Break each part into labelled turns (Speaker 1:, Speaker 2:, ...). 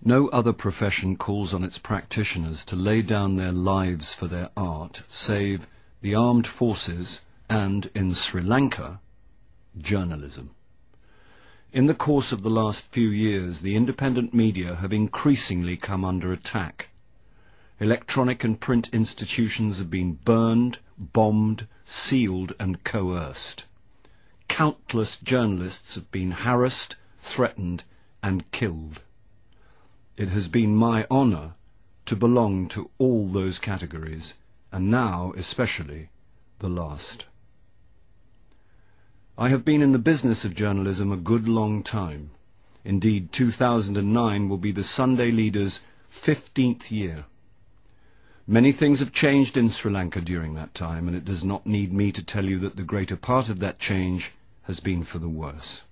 Speaker 1: No other profession calls on its practitioners to lay down their lives for their art, save the armed forces and, in Sri Lanka, journalism. In the course of the last few years, the independent media have increasingly come under attack. Electronic and print institutions have been burned, bombed, sealed and coerced. Countless journalists have been harassed, threatened and killed. It has been my honour to belong to all those categories, and now especially the last. I have been in the business of journalism a good long time. Indeed, 2009 will be the Sunday Leader's 15th year. Many things have changed in Sri Lanka during that time, and it does not need me to tell you that the greater part of that change has been for the worse.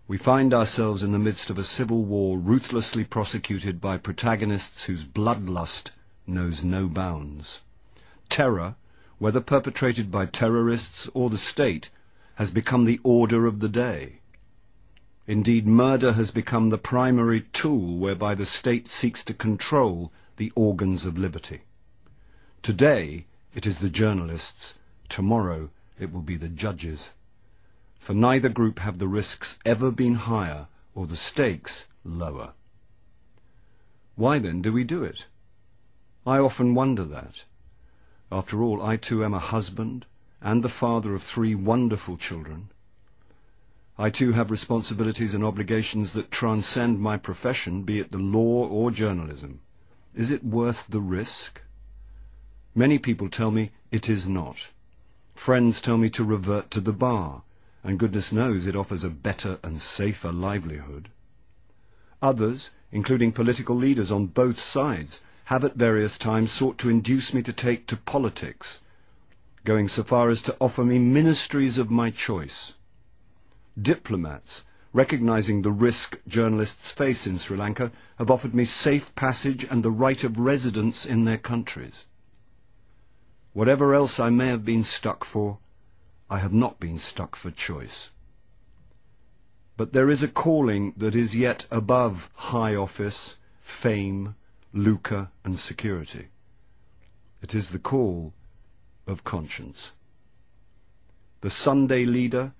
Speaker 1: We find ourselves in the midst of a civil war ruthlessly prosecuted by protagonists whose bloodlust knows no bounds. Terror, whether perpetrated by terrorists or the state, has become the order of the day. Indeed, murder has become the primary tool whereby the state seeks to control the organs of liberty. Today it is the journalists, tomorrow it will be the judges. For neither group have the risks ever been higher or the stakes lower. Why then do we do it? I often wonder that. After all, I too am a husband and the father of 3 wonderful children. I too have responsibilities and obligations that transcend my profession, be it the law or journalism. Is it worth the risk? Many people tell me it is not. Friends tell me to revert to the bar, and goodness knows it offers a better and safer livelihood. Others, including political leaders on both sides, have at various times sought to induce me to take to politics, going so far as to offer me ministries of my choice. Diplomats, recognizing the risk journalists face in Sri Lanka, have offered me safe passage and the right of residence in their countries. Whatever else I may have been stuck for, I have not been stuck for choice. But there is a calling that is yet above high office, fame, lucre and security. It is the call of conscience. The Sunday Leader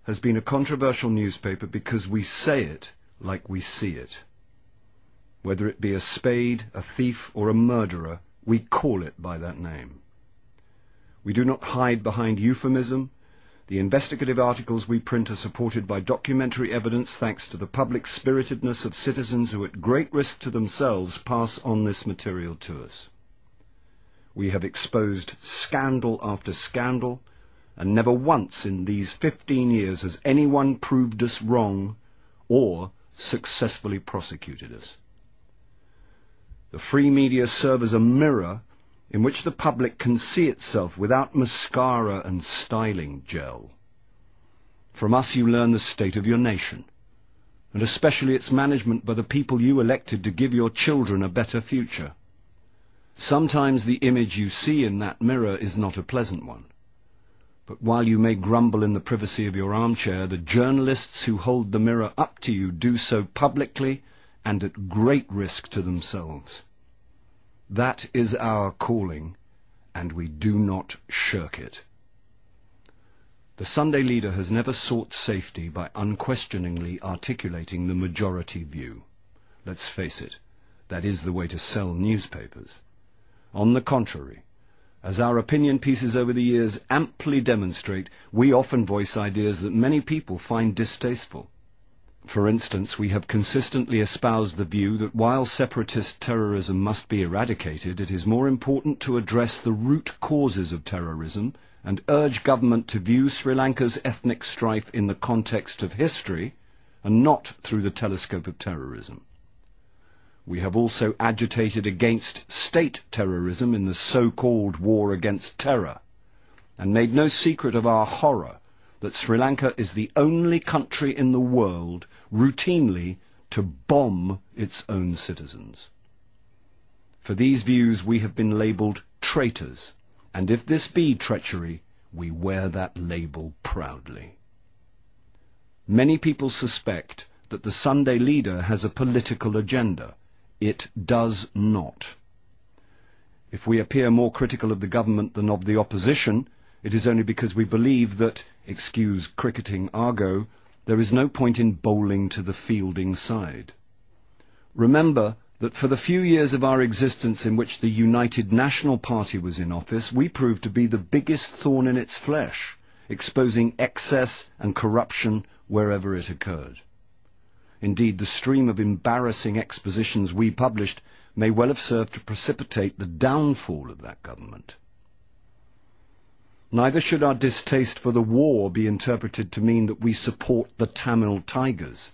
Speaker 1: has been a controversial newspaper because we say it like we see it. Whether it be a spade, a thief or a murderer, we call it by that name. We do not hide behind euphemism. The investigative articles we print are supported by documentary evidence thanks to the public spiritedness of citizens who at great risk to themselves pass on this material to us. We have exposed scandal after scandal, and never once in these 15 years has anyone proved us wrong or successfully prosecuted us. The free media serve as a mirror in which the public can see itself without mascara and styling gel. From us you learn the state of your nation, and especially its management by the people you elected to give your children a better future. Sometimes the image you see in that mirror is not a pleasant one. But while you may grumble in the privacy of your armchair, the journalists who hold the mirror up to you do so publicly and at great risk to themselves. That is our calling, and we do not shirk it. The Sunday Leader has never sought safety by unquestioningly articulating the majority view. Let's face it, that is the way to sell newspapers. On the contrary, as our opinion pieces over the years amply demonstrate, we often voice ideas that many people find distasteful. For instance, we have consistently espoused the view that while separatist terrorism must be eradicated, it is more important to address the root causes of terrorism and urge government to view Sri Lanka's ethnic strife in the context of history and not through the telescope of terrorism. We have also agitated against state terrorism in the so-called war against terror, and made no secret of our horror that Sri Lanka is the only country in the world routinely to bomb its own citizens. For these views we have been labelled traitors, and if this be treachery, we wear that label proudly. Many people suspect that the Sunday leader has a political agenda. It does not. If we appear more critical of the government than of the opposition, it is only because we believe that, excuse cricketing argot, there is no point in bowling to the fielding side. Remember that for the few years of our existence in which the United National Party was in office, we proved to be the biggest thorn in its flesh, exposing excess and corruption wherever it occurred. Indeed, the stream of embarrassing expositions we published may well have served to precipitate the downfall of that government. Neither should our distaste for the war be interpreted to mean that we support the Tamil Tigers.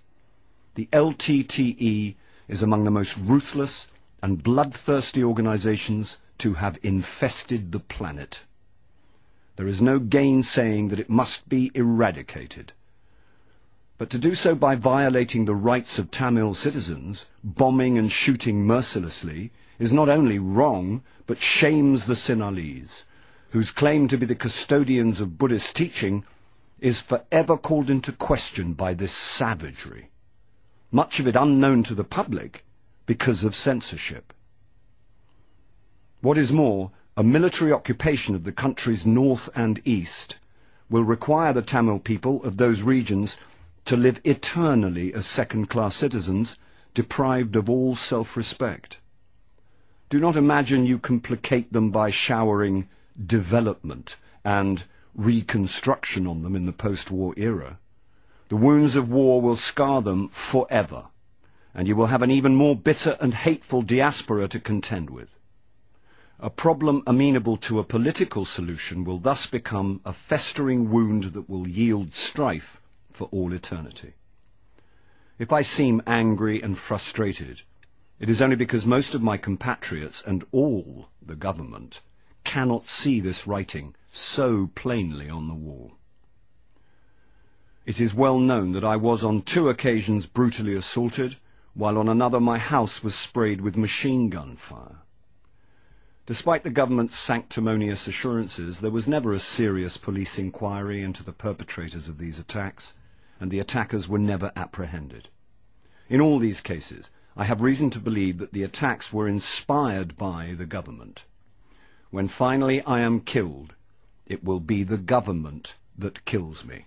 Speaker 1: The LTTE is among the most ruthless and bloodthirsty organizations to have infested the planet. There is no gainsaying that it must be eradicated. But to do so by violating the rights of Tamil citizens, bombing and shooting mercilessly, is not only wrong, but shames the Sinhalese, whose claim to be the custodians of Buddhist teaching is forever called into question by this savagery, much of it unknown to the public because of censorship. What is more, a military occupation of the country's north and east will require the Tamil people of those regions to live eternally as second-class citizens, deprived of all self-respect. Do not imagine you can placate them by showering development and reconstruction on them in the post-war era. The wounds of war will scar them forever, and you will have an even more bitter and hateful diaspora to contend with. A problem amenable to a political solution will thus become a festering wound that will yield strife for all eternity. If I seem angry and frustrated, it is only because most of my compatriots and all the government cannot see this writing so plainly on the wall. It is well known that I was on 2 occasions brutally assaulted, while on another my house was sprayed with machine gun fire. Despite the government's sanctimonious assurances, there was never a serious police inquiry into the perpetrators of these attacks, and the attackers were never apprehended. In all these cases, I have reason to believe that the attacks were inspired by the government. When finally I am killed, it will be the government that kills me.